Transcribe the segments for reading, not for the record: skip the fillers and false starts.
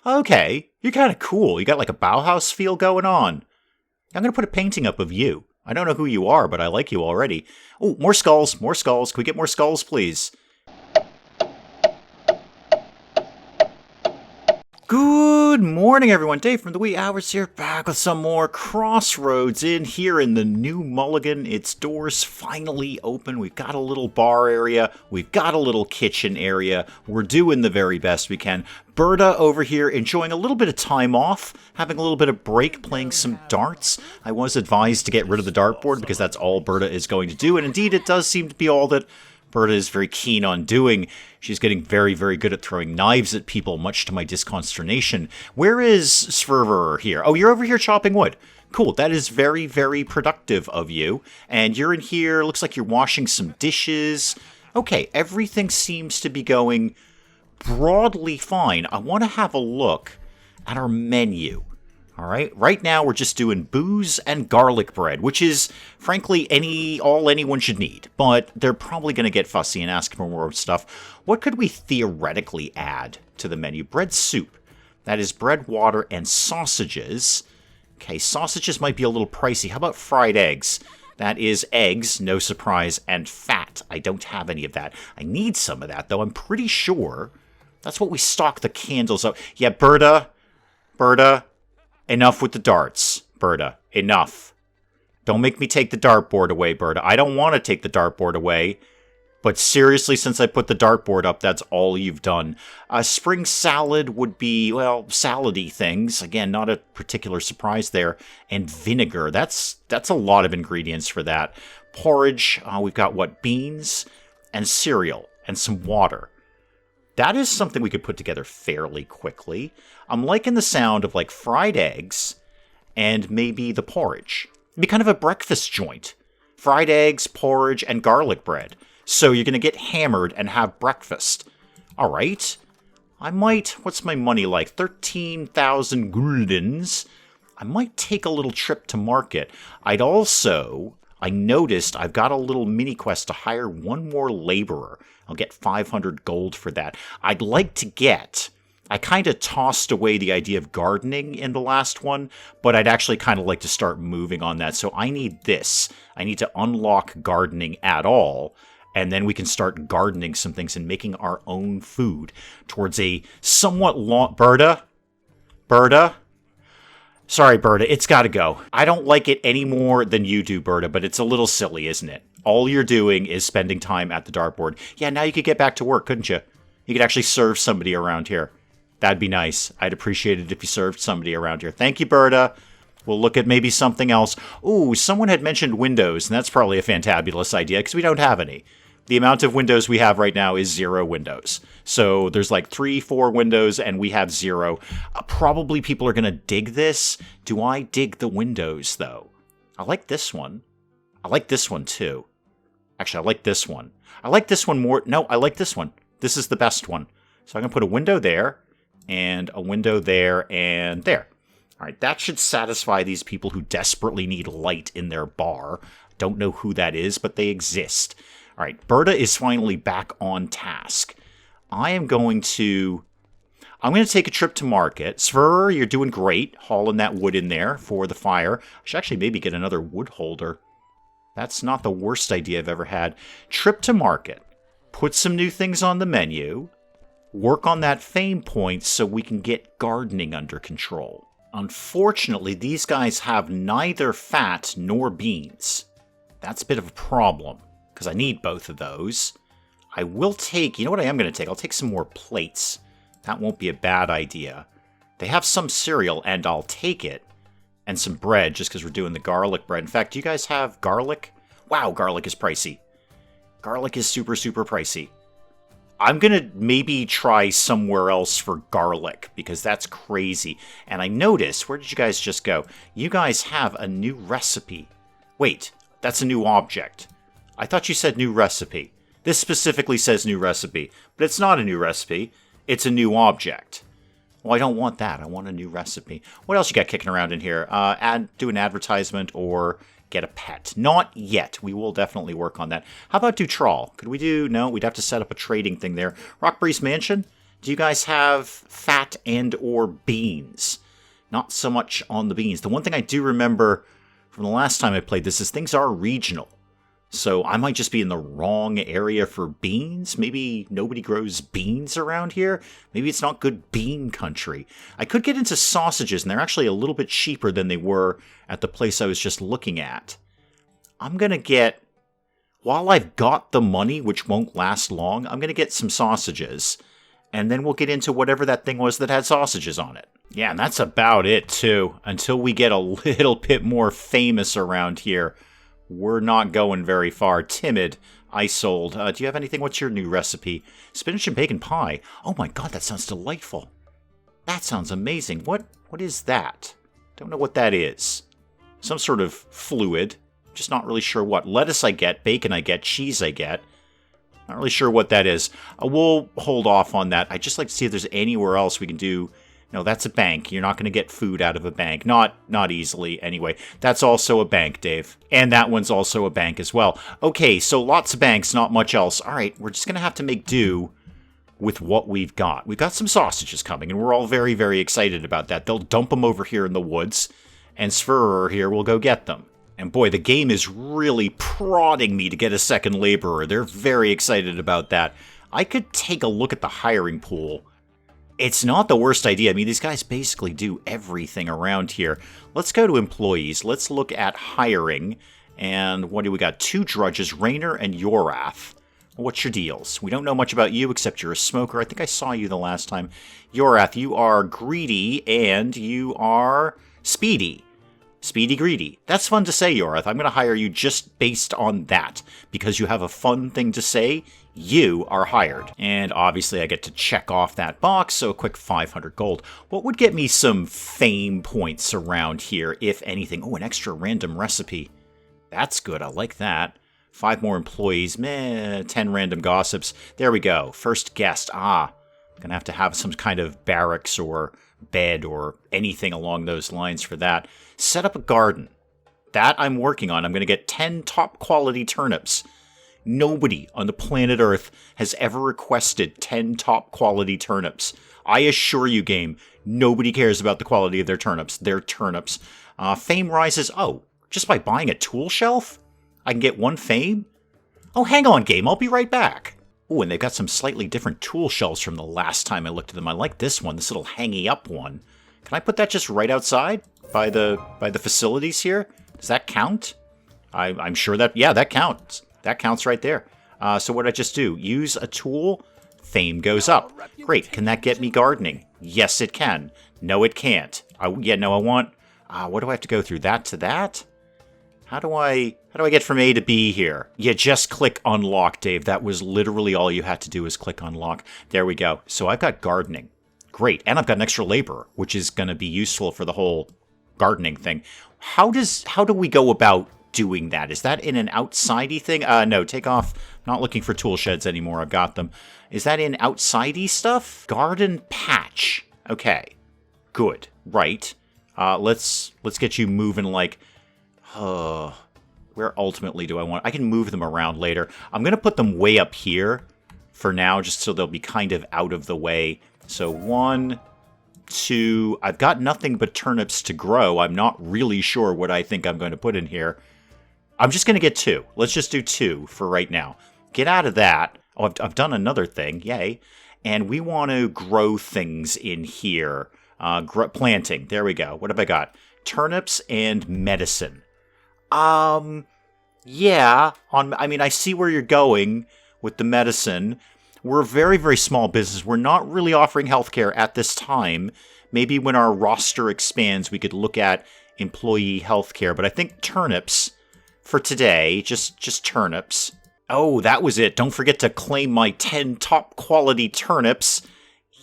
Okay, you're kind of cool. You got like a Bauhaus feel going on. I'm going to put a painting up of you. I don't know who you are, but I like you already. Oh, more skulls, more skulls. Can we get more skulls, please? Good morning, everyone. Dave from the wee hours here, back with some more Crossroads Inn here in the new Mulligan. Its doors finally open. We've got a little bar area. We've got a little kitchen area. We're doing the very best we can. Berta over here enjoying a little bit of time off, having a little bit of break, playing some darts. I was advised to get rid of the dartboard because that's all Berta is going to do, and indeed it does seem to be all that Berta is very keen on doing. She's getting very, very good at throwing knives at people, much to my disconsternation. Where is Sverver here? Oh, you're over here chopping wood. Cool, that is very, very productive of you. And you're in here, looks like you're washing some dishes. Okay, everything seems to be going broadly fine. I want to have a look at our menu. All right, right now we're just doing booze and garlic bread, which is, frankly, all anyone should need. But they're probably going to get fussy and ask for more stuff. What could we theoretically add to the menu? Bread soup. That is bread, water, and sausages. Okay, sausages might be a little pricey. How about fried eggs? That is eggs, no surprise, and fat. I don't have any of that. I need some of that, though. I'm pretty sure that's what we stock the candles up. Yeah, Berta. Enough with the darts, Berta. Enough. Don't make me take the dartboard away, Berta. I don't want to take the dartboard away. But seriously, since I put the dartboard up, that's all you've done. Spring salad would be, well, salady things. Again, not a particular surprise there. And vinegar. That's a lot of ingredients for that. Porridge. We've got, what, beans and cereal and some water. That is something we could put together fairly quickly. I'm liking the sound of, like, fried eggs and maybe the porridge. It'd be kind of a breakfast joint. Fried eggs, porridge, and garlic bread. So you're going to get hammered and have breakfast. All right. I might, what's my money like? 13,000 guldens. I might take a little trip to market. I noticed I've got a little mini quest to hire one more laborer. I'll get 500 gold for that. I kind of tossed away the idea of gardening in the last one, but I'd actually kind of like to start moving on that. So I need this. I need to unlock gardening at all, and then we can start gardening some things and making our own food towards a somewhat long... Berta? Sorry, Berta, it's got to go. I don't like it any more than you do, Berta, but it's a little silly, isn't it? All you're doing is spending time at the dartboard. Yeah, now you could get back to work, couldn't you? You could actually serve somebody around here. That'd be nice. I'd appreciate it if you served somebody around here. Thank you, Berta. We'll look at maybe something else. Ooh, someone had mentioned windows, and that's probably a fantabulous idea, because we don't have any. The amount of windows we have right now is 0 windows. So there's like 3, 4 windows, and we have 0. Probably people are going to dig this. Do I dig the windows, though? I like this one. I like this one, too. Actually, I like this one. I like this one more. No, I like this one. This is the best one. So I'm going to put a window there, and a window there, and there. All right, that should satisfy these people who desperately need light in their bar. Don't know who that is, but they exist. All right, Berta is finally back on task. I'm going to take a trip to market. Sver, you're doing great, hauling that wood in there for the fire. I should actually maybe get another wood holder. That's not the worst idea I've ever had. Trip to market. Put some new things on the menu. Work on that fame point so we can get gardening under control. Unfortunately, these guys have neither fat nor beans. That's a bit of a problem, because I need both of those. I will take, you know what I am going to take? I'll take some more plates. That won't be a bad idea. They have some cereal, and I'll take it. And some bread, just because we're doing the garlic bread. In fact, do you guys have garlic? Wow, garlic is pricey. Garlic is super, super pricey. I'm going to maybe try somewhere else for garlic, because that's crazy. And I noticed, where did you guys just go? You guys have a new recipe. Wait, that's a new object. I thought you said new recipe. This specifically says new recipe, but it's not a new recipe. It's a new object. Well, I don't want that. I want a new recipe. What else you got kicking around in here? Do an advertisement or get a pet. Not yet. We will definitely work on that. How about do trawl? Could we do... No, we'd have to set up a trading thing there. Rockbreeze Mansion? Do you guys have fat and or beans? Not so much on the beans. The one thing I do remember from the last time I played this is things are regional. So I might just be in the wrong area for beans. Maybe nobody grows beans around here. Maybe it's not good bean country. I could get into sausages, and they're actually a little bit cheaper than they were at the place I was just looking at. I'm going to get, while I've got the money, which won't last long, I'm going to get some sausages. And then we'll get into whatever that thing was that had sausages on it. Yeah, and that's about it, too. Until we get a little bit more famous around here, we're not going very far. Timid, I sold. Do you have anything? What's your new recipe? Spinach and bacon pie. Oh my god, that sounds delightful. That sounds amazing. What is that? Don't know what that is. Some sort of fluid. Just not really sure what. Lettuce I get, bacon I get, cheese I get. Not really sure what that is. We'll hold off on that. I'd just like to see if there's anywhere else we can do. No, that's a bank. You're not going to get food out of a bank. Not easily, anyway. That's also a bank, Dave. And that one's also a bank as well. Okay, so lots of banks, not much else. All right, we're just going to have to make do with what we've got. We've got some sausages coming, and we're all very, very excited about that. They'll dump them over here in the woods, and Sverrer here will go get them. And boy, the game is really prodding me to get a second laborer. They're very excited about that. I could take a look at the hiring pool. It's not the worst idea. I mean, these guys basically do everything around here. Let's go to employees. Let's look at hiring. And what do we got? 2 drudges, Rainer and Yorath. What's your deals? We don't know much about you except you're a smoker. I think I saw you the last time. Yorath, you are greedy and you are speedy. Speedy greedy. That's fun to say, Yorath. I'm going to hire you just based on that. Because you have a fun thing to say, you are hired. And obviously I get to check off that box, so a quick 500 gold. What would get me some fame points around here, if anything? Oh, an extra random recipe. That's good. I like that. 5 more employees. Meh, 10 random gossips. There we go. First guest. Gonna have to have some kind of barracks or bed or anything along those lines for that. Set up a garden. That I'm working on. I'm going to get 10 top quality turnips. Nobody on the planet Earth has ever requested 10 top quality turnips. I assure you, game, nobody cares about the quality of their turnips. They're turnips. Fame rises. Oh, just by buying a tool shelf? I can get 1 fame? Oh, hang on, game. I'll be right back. Oh, and they've got some slightly different tool shelves from the last time I looked at them. I like this one, this little hanging up one. Can I put that just right outside by the facilities here? Does that count? I'm sure that, yeah, that counts. That counts right there. So what did I just do? Use a tool, fame goes up. Great, can that get me gardening? Yes, it can. No, it can't. I want, what do I have to go through? That to that? How do I get from A to B here? You just click unlock, Dave. That was literally all you had to do is click unlock. There we go. So I've got gardening. Great. And I've got an extra laborer, which is going to be useful for the whole gardening thing. How do we go about doing that? Is that in an outsidey thing? No, take off. I'm not looking for tool sheds anymore. I've got them. Is that in outsidey stuff? Garden patch. Okay. Good. Right. Let's get you moving like... where ultimately do I want... I can move them around later. I'm going to put them way up here for now, just so they'll be kind of out of the way. So 1, 2... I've got nothing but turnips to grow. I'm not really sure what I think I'm going to put in here. I'm just going to get 2. Let's just do 2 for right now. Get out of that. Oh, I've done another thing. Yay. And we want to grow things in here. Planting. There we go. What have I got? Turnips and medicine. Yeah, I mean, I see where you're going with the medicine. We're a very, very small business. We're not really offering healthcare at this time. Maybe when our roster expands, we could look at employee healthcare. But I think turnips for today, just turnips. Oh, that was it. Don't forget to claim my 10 top quality turnips.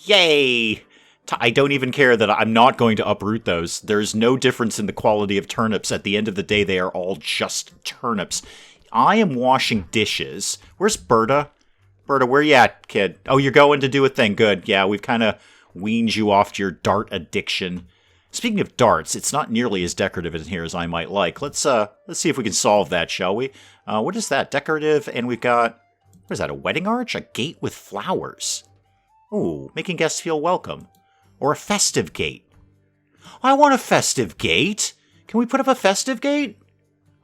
Yay! I don't even care that I'm not going to uproot those. There's no difference in the quality of turnips. At the end of the day, they are all just turnips. I am washing dishes. Where's Berta? Berta, where you at, kid? Oh, you're going to do a thing. Good. Yeah, we've kind of weaned you off your dart addiction. Speaking of darts, it's not nearly as decorative in here as I might like. Let's see if we can solve that, shall we? What is that? Decorative, and we've got... What is that, a wedding arch? A gate with flowers. Ooh, making guests feel welcome. Or a festive gate. I want a festive gate! Can we put up a festive gate?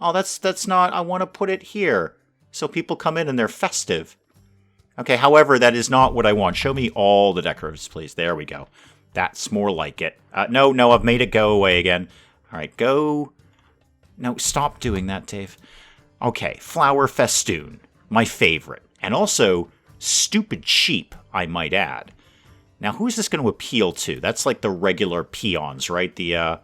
Oh, that's not... I want to put it here. So people come in and they're festive. Okay, however, that is not what I want. Show me all the decoratives, please. There we go. That's more like it. No, I've made it go away again. All right, go... No, stop doing that, Dave. Okay, flower festoon. My favorite. And also, stupid sheep, I might add. Now, who's this going to appeal to? That's like the regular peons, right? The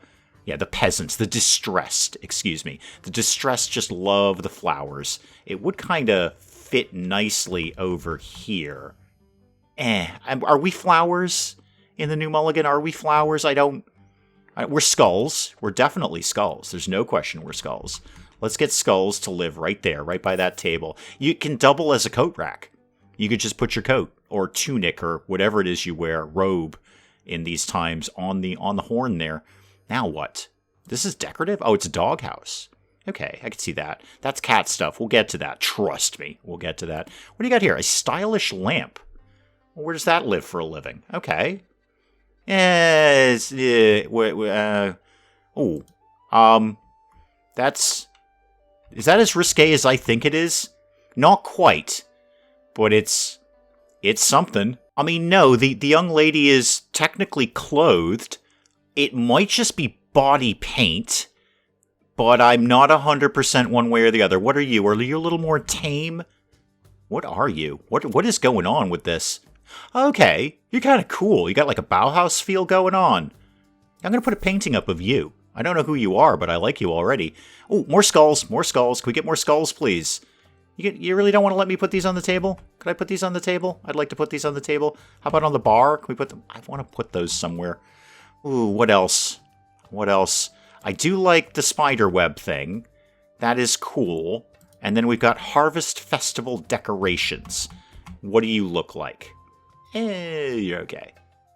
peasants, the distressed, excuse me. The distressed just love the flowers. It would kind of fit nicely over here. Are we flowers in the New Mulligan? Are we flowers? We're skulls. We're definitely skulls. There's no question we're skulls. Let's get skulls to live right there, right by that table. You can double as a coat rack. You could just put your coat or tunic or whatever it is you wear, robe in these times on the horn there. Now what? This is decorative? Oh, it's a doghouse. Okay, I can see that. That's cat stuff. We'll get to that. Trust me. We'll get to that. What do you got here? A stylish lamp. Where does that live for a living? Okay. That's... Is that as risque as I think it is? Not quite. But it's something. I mean, no, the young lady is technically clothed. It might just be body paint, but I'm not 100% one way or the other. What are you? Are you a little more tame? What are you? What is going on with this? Okay, you're kind of cool. You got like a Bauhaus feel going on. I'm going to put a painting up of you. I don't know who you are, but I like you already. Oh, more skulls, more skulls. Can we get more skulls, please? You really don't want to let me put these on the table? Could I put these on the table? I'd like to put these on the table. How about on the bar? Can we put them? I want to put those somewhere. Ooh, what else? What else? I do like the spider web thing. That is cool. And then we've got Harvest Festival decorations. What do you look like? You're okay.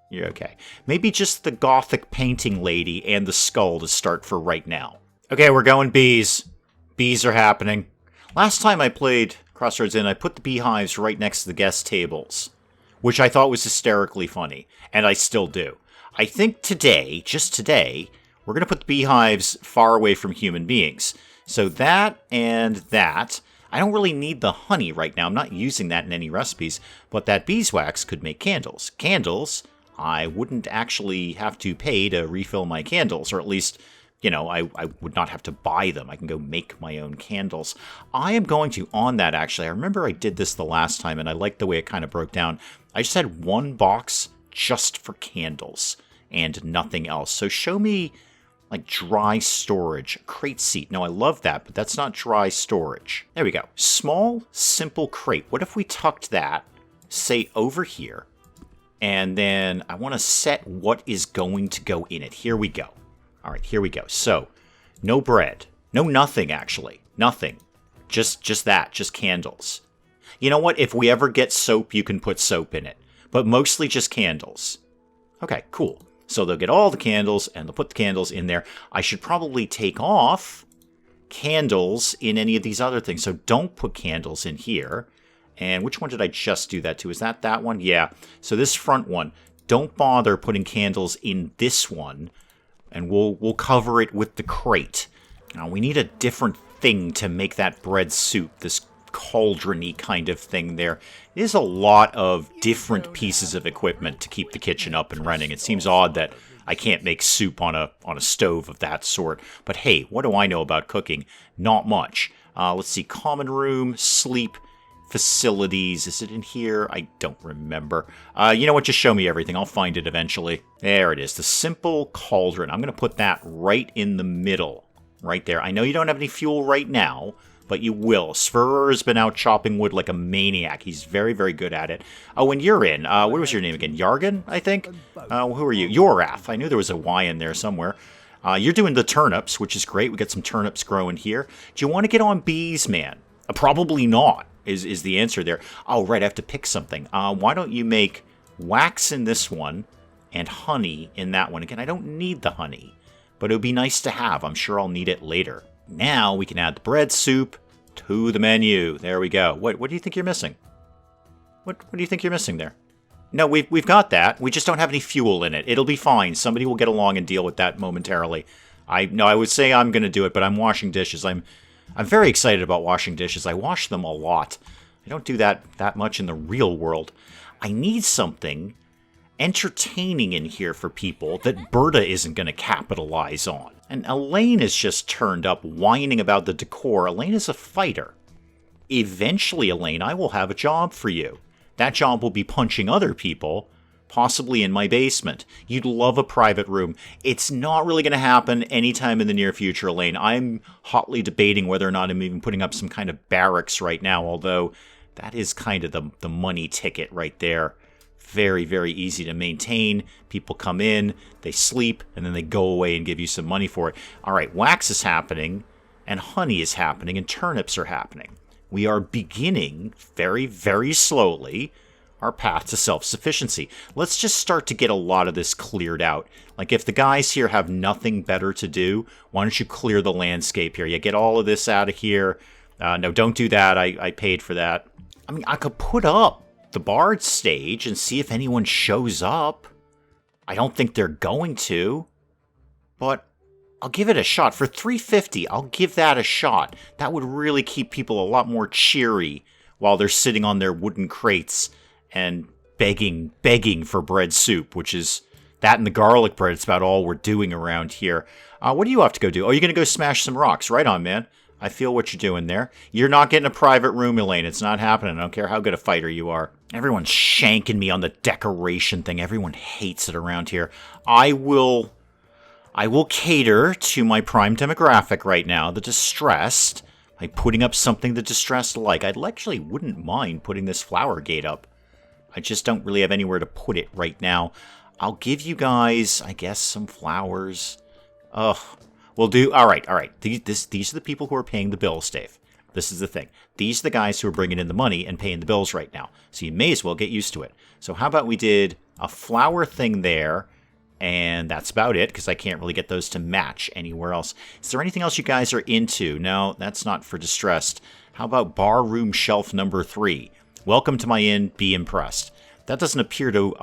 You're okay. Maybe just the gothic painting lady and the skull to start for right now. Okay, we're going bees. Bees are happening. Last time I played Crossroads Inn, I put the beehives right next to the guest tables, which I thought was hysterically funny, and I still do. I think today, just today, we're going to put the beehives far away from human beings. So that and that. I don't really need the honey right now. I'm not using that in any recipes, but that beeswax could make candles. Candles, I wouldn't actually have to pay to refill my candles, or at least... I would not have to buy them. I can go make my own candles. I am going to, on that actually, I remember I did this the last time, and I liked the way it kind of broke down. I just had one box just for candles and nothing else. So show me, like, dry storage. Crate seat. No, I love that, but that's not dry storage. There we go. Small, simple crate. What if we tucked that, say, over here, and then I want to set what is going to go in it. Here we go. All right, here we go. So, no bread. No nothing, actually. Nothing. Just that. Just candles. You know what? If we ever get soap, you can put soap in it. But mostly just candles. Okay, cool. So they'll get all the candles, and they'll put the candles in there. I should probably take off candles in any of these other things. So don't put candles in here. And which one did I just do that to? Is that one? Yeah. So this front one. Don't bother putting candles in this one. And we'll cover it with the crate. Now, we need a different thing to make that bread soup, this cauldron-y kind of thing there. It is a lot of different pieces of equipment to keep the kitchen up and running. It seems odd that I can't make soup on a stove of that sort. But hey, what do I know about cooking? Not much. Let's see, common room, sleep, facilities. Is it in here? I don't remember. You know what? Just show me everything. I'll find it eventually. There it is. The simple cauldron. I'm going to put that right in the middle. Right there. I know you don't have any fuel right now, but you will. Sverrer has been out chopping wood like a maniac. He's very, very good at it. Oh, and you're in. What was your name again? Yargan, I think? Who are you? Yorath. I knew there was a Y in there somewhere. You're doing the turnips, which is great. We got some turnips growing here. Do you want to get on bees, man? Probably not. Is the answer there. Oh, right, I have to pick something. Why don't you make wax in this one and honey in that one? Again, I don't need the honey, but it would be nice to have. I'm sure I'll need it later. Now we can add the bread soup to the menu. There we go. What do you think you're missing? What do you think you're missing there? No, we've got that. We just don't have any fuel in it. It'll be fine. Somebody will get along and deal with that momentarily. I would say I'm going to do it, but I'm washing dishes. I'm very excited about washing dishes. I wash them a lot. I don't do that much in the real world. I need something entertaining in here for people that Berta isn't going to capitalize on. And Elaine is just turned up whining about the decor. Elaine is a fighter. Eventually, Elaine, I will have a job for you. That job will be punching other people, possibly in my basement. You'd love a private room. It's not really going to happen anytime in the near future, Elaine. I'm hotly debating whether or not I'm even putting up some kind of barracks right now, although that is kind of the money ticket right there. Very, very easy to maintain. People come in, they sleep, and then they go away and give you some money for it. All right, wax is happening, and honey is happening, and turnips are happening. We are beginning, very, very slowly, our path to self-sufficiency. Let's just start to get a lot of this cleared out. Like, if the guys here have nothing better to do, why don't you clear the landscape here? You get all of this out of here. No, don't do that. I paid for that. I mean, I could put up the bard stage and see if anyone shows up. I don't think they're going to, but I'll give it a shot. For $3.50, I'll give that a shot. That would really keep people a lot more cheery while they're sitting on their wooden crates and begging for bread soup, which is that and the garlic bread. It's about all we're doing around here. What do you have to go do? Oh, you're going to go smash some rocks. Right on, man. I feel what you're doing there. You're not getting a private room, Elaine. It's not happening. I don't care how good a fighter you are. Everyone's shanking me on the decoration thing. Everyone hates it around here. I will cater to my prime demographic right now, the distressed, by putting up something the distressed like. I actually wouldn't mind putting this flower gate up. I just don't really have anywhere to put it right now. I'll give you guys, I guess, some flowers. Ugh. We'll do... All right. These are the people who are paying the bills, Dave. This is the thing. These are the guys who are bringing in the money and paying the bills right now. So you may as well get used to it. So how about we did a flower thing there, and that's about it, because I can't really get those to match anywhere else. Is there anything else you guys are into? No, that's not for distressed. How about bar room shelf number 3? Welcome to my inn. Be impressed. That doesn't appear to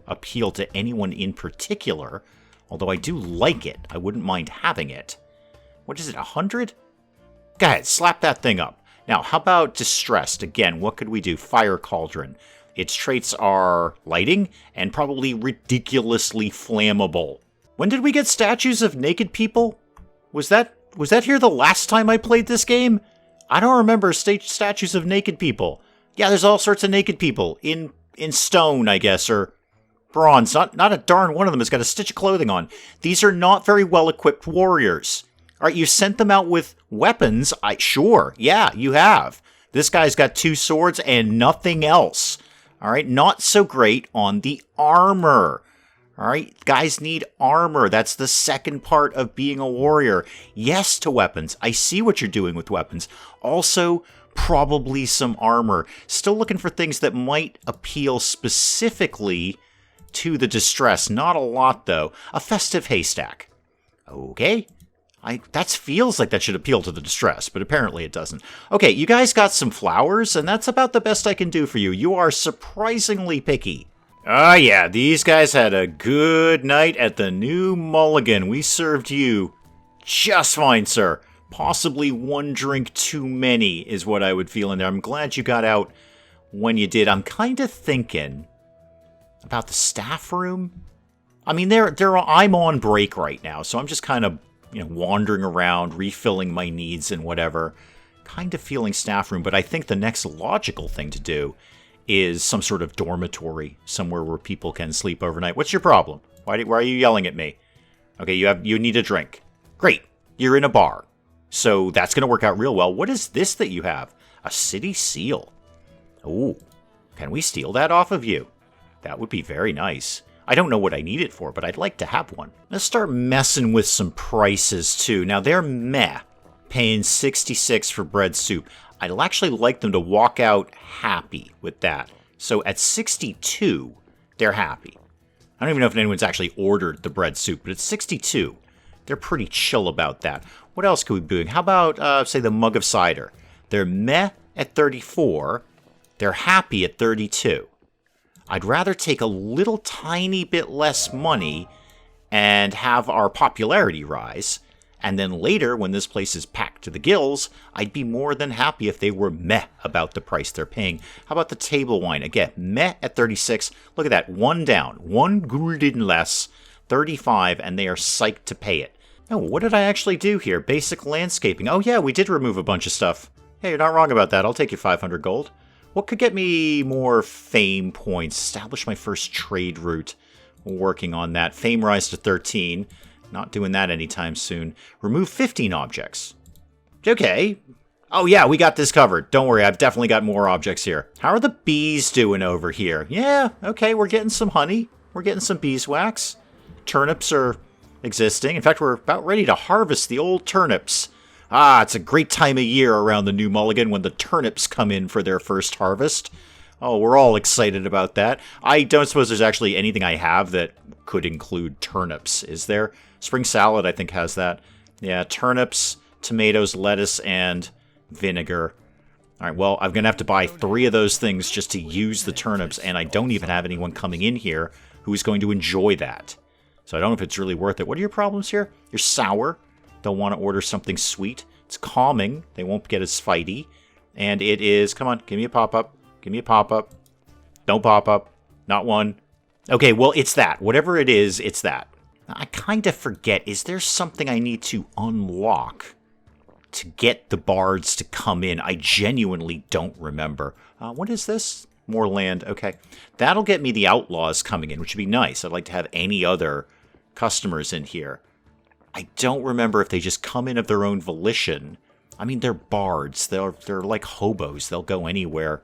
appeal to anyone in particular, although I do like it. I wouldn't mind having it. What is it, 100? Go ahead, slap that thing up. Now, how about distressed? Again, what could we do? Fire cauldron. Its traits are lighting and probably ridiculously flammable. When did we get statues of naked people? Was that here the last time I played this game? I don't remember statues of naked people. Yeah, there's all sorts of naked people in stone, I guess, or bronze. Not a darn one of them has got a stitch of clothing on. These are not very well-equipped warriors. All right, you sent them out with weapons. Sure, yeah, you have. This guy's got 2 swords and nothing else. All right, not so great on the armor. All right, guys need armor. That's the second part of being a warrior. Yes to weapons. I see what you're doing with weapons. Also, probably some armor. Still looking for things that might appeal specifically to the distress. Not a lot, though. A festive haystack. Okay. That feels like that should appeal to the distress, but apparently it doesn't. Okay, you guys got some flowers, and that's about the best I can do for you. You are surprisingly picky. Ah, yeah, these guys had a good night at the New Mulligan. We served you just fine, sir. Possibly 1 drink too many is what I would feel in there. I'm glad you got out when you did. I'm kind of thinking about the staff room. I mean, I'm on break right now, so I'm just kind of wandering around, refilling my needs and whatever. Kind of feeling staff room, but I think the next logical thing to do is some sort of dormitory, somewhere where people can sleep overnight. What's your problem? Why are you yelling at me? Okay, you need a drink. Great, you're in a bar. So that's going to work out real well. What is this that you have? A city seal. Ooh, can we steal that off of you? That would be very nice. I don't know what I need it for, but I'd like to have one. Let's start messing with some prices, too. Now, they're meh, paying 66 for bread soup. I'd actually like them to walk out happy with that. So at 62, they're happy. I don't even know if anyone's actually ordered the bread soup, but at 62, they're pretty chill about that. What else could we be doing? How about, say, the mug of cider? They're meh at 34. They're happy at 32. I'd rather take a little tiny bit less money and have our popularity rise. And then later, when this place is packed to the gills, I'd be more than happy if they were meh about the price they're paying. How about the table wine? Again, meh at 36. Look at that. One down. 1 gulden less. 35, and they are psyched to pay it. Oh, what did I actually do here? Basic landscaping. Oh yeah, we did remove a bunch of stuff. Hey, you're not wrong about that. I'll take your 500 gold. What could get me more fame points? Establish my first trade route. Working on that. Fame rise to 13. Not doing that anytime soon. Remove 15 objects. Okay. Oh yeah, we got this covered. Don't worry, I've definitely got more objects here. How are the bees doing over here? Yeah, okay, we're getting some honey. We're getting some beeswax. Turnips are existing. In fact, we're about ready to harvest the old turnips. Ah, it's a great time of year around the New Mulligan when the turnips come in for their first harvest. Oh, we're all excited about that. I don't suppose there's actually anything I have that could include turnips, is there? Spring salad, I think, has that. Yeah, turnips, tomatoes, lettuce, and vinegar. All right, well, I'm going to have to buy 3 of those things just to use the turnips, and I don't even have anyone coming in here who is going to enjoy that. So I don't know if it's really worth it. What are your problems here? You're sour. They'll want to order something sweet. It's calming. They won't get as fighty. And it is... Come on, give me a pop-up. Give me a pop-up. Don't pop up. Not one. Okay, well, it's that. Whatever it is, it's that. I kind of forget. Is there something I need to unlock to get the bards to come in? I genuinely don't remember. What is this? More land. Okay. That'll get me the outlaws coming in, which would be nice. I'd like to have any other customers in here. I don't remember if they just come in of their own volition. I mean, they're bards. They're like hobos. They'll go anywhere.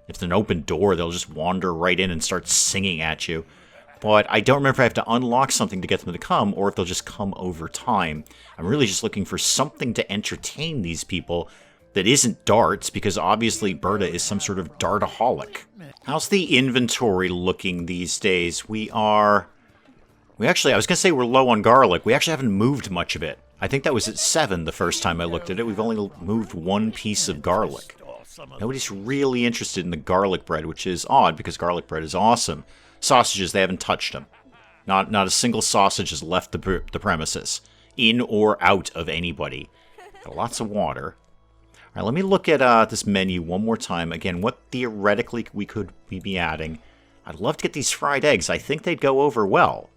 If it's an open door, they'll just wander right in and start singing at you. But I don't remember if I have to unlock something to get them to come, or if they'll just come over time. I'm really just looking for something to entertain these people that isn't darts, because obviously Berta is some sort of dartaholic. How's the inventory looking these days? I was going to say we're low on garlic. We actually haven't moved much of it. I think that was at 7 the first time I looked at it. We've only moved 1 piece of garlic. Nobody's really interested in the garlic bread, which is odd because garlic bread is awesome. Sausages, they haven't touched them. Not a single sausage has left the premises, in or out of anybody. Got lots of water. All right, let me look at this menu one more time. Again, what theoretically we could be adding. I'd love to get these fried eggs. I think they'd go over well.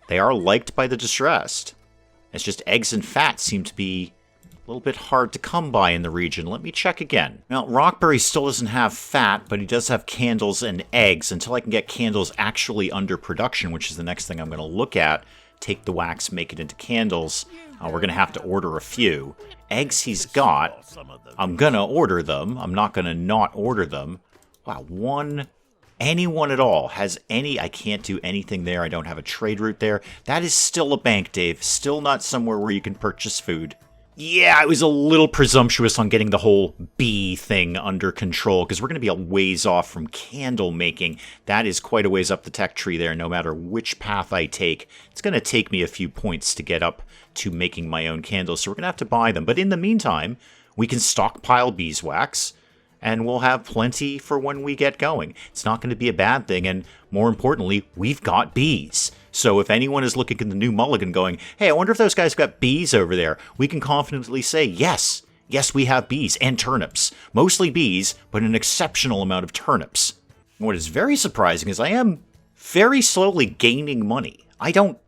They are liked by the distressed. It's just eggs and fat seem to be a little bit hard to come by in the region. Let me check again. Now, Rockberry still doesn't have fat, but he does have candles and eggs. Until I can get candles actually under production, which is the next thing I'm going to look at, take the wax, make it into candles, we're going to have to order a few. Eggs he's got. I'm going to order them. I'm not going to not order them. Wow, anyone at all has any... I can't do anything there. I don't have a trade route there. That is still a bank, Dave. Still not somewhere where you can purchase food. Yeah, I was a little presumptuous on getting the whole bee thing under control, because we're going to be a ways off from candle making. That is quite a ways up the tech tree there, no matter which path I take. It's going to take me a few points to get up to making my own candles, so we're going to have to buy them. But in the meantime, we can stockpile beeswax, and we'll have plenty for when we get going. It's not going to be a bad thing, and more importantly, we've got bees. So if anyone is looking at the New Mulligan going, hey, I wonder if those guys got bees over there, we can confidently say, yes, we have bees and turnips. Mostly bees, but an exceptional amount of turnips. What is very surprising is I am very slowly gaining money. I don't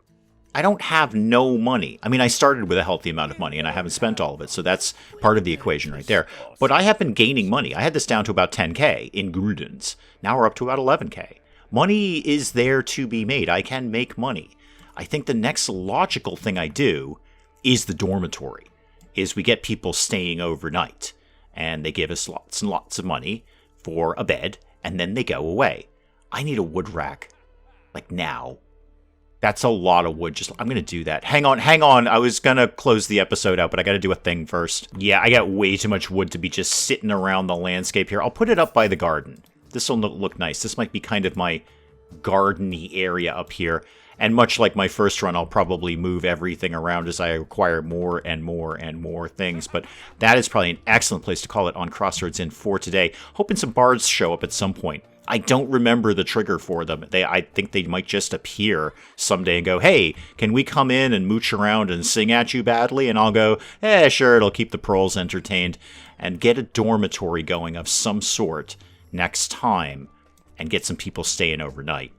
have no money. I mean, I started with a healthy amount of money, and I haven't spent all of it, so that's part of the equation right there. But I have been gaining money. I had this down to about 10k in guldens. Now we're up to about 11k. Money is there to be made. I can make money. I think the next logical thing I do is the dormitory, is we get people staying overnight, and they give us lots and lots of money for a bed, and then they go away. I need a wood rack, like now. That's a lot of wood. I'm going to do that. Hang on. I was going to close the episode out, but I got to do a thing first. Yeah, I got way too much wood to be just sitting around the landscape here. I'll put it up by the garden. This will look nice. This might be kind of my garden-y area up here. And much like my first run, I'll probably move everything around as I acquire more and more and more things. But that is probably an excellent place to call it on Crossroads Inn for today. Hoping some bards show up at some point. I don't remember the trigger for them. I think they might just appear someday and go, hey, can we come in and mooch around and sing at you badly? And I'll go, sure, it'll keep the proles entertained. And get a dormitory going of some sort next time and get some people staying overnight.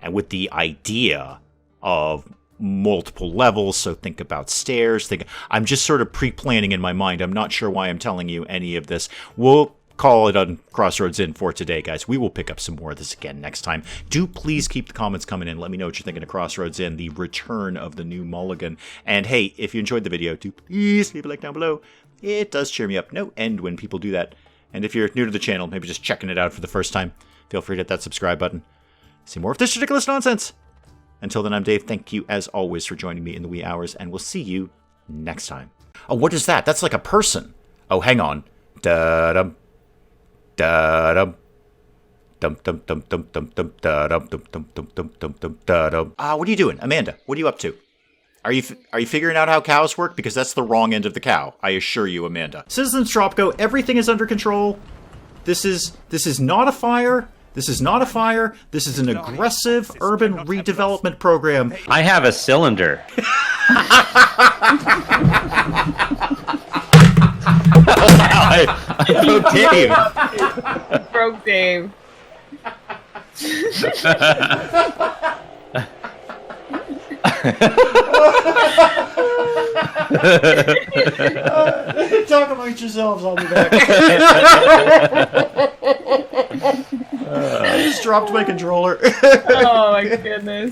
And with the idea of multiple levels, so think about stairs. I'm just sort of pre-planning in my mind. I'm not sure why I'm telling you any of this. We'll call it on Crossroads Inn for today, guys. We will pick up some more of this again next time. Do please keep the comments coming in. Let me know what you're thinking of Crossroads Inn, the return of the new mulligan. And hey, if you enjoyed the video, do please leave a like down below. It does cheer me up no end when people do that. And if you're new to the channel, maybe just checking it out for the first time, feel free to hit that subscribe button. See more of this ridiculous nonsense. Until then, I'm Dave. Thank you, as always, for joining me in the wee hours, and we'll see you next time. Oh, what is that? That's like a person. Oh, hang on. Da-dum. Da-dum. Dum-dum-dum-dum-dum-dum. Da-dum. Dum-dum-dum-dum-dum-dum. Da-dum. What are you doing? Amanda, what are you up to? Are you figuring out how cows work? Because that's the wrong end of the cow. I assure you, Amanda. Citizens Tropco, everything is under control. This is not a fire. This is not a fire. This is an aggressive urban redevelopment program. I have a cylinder. I broke Dave. Talk amongst yourselves, I'll be back. I just dropped my controller. Oh my goodness.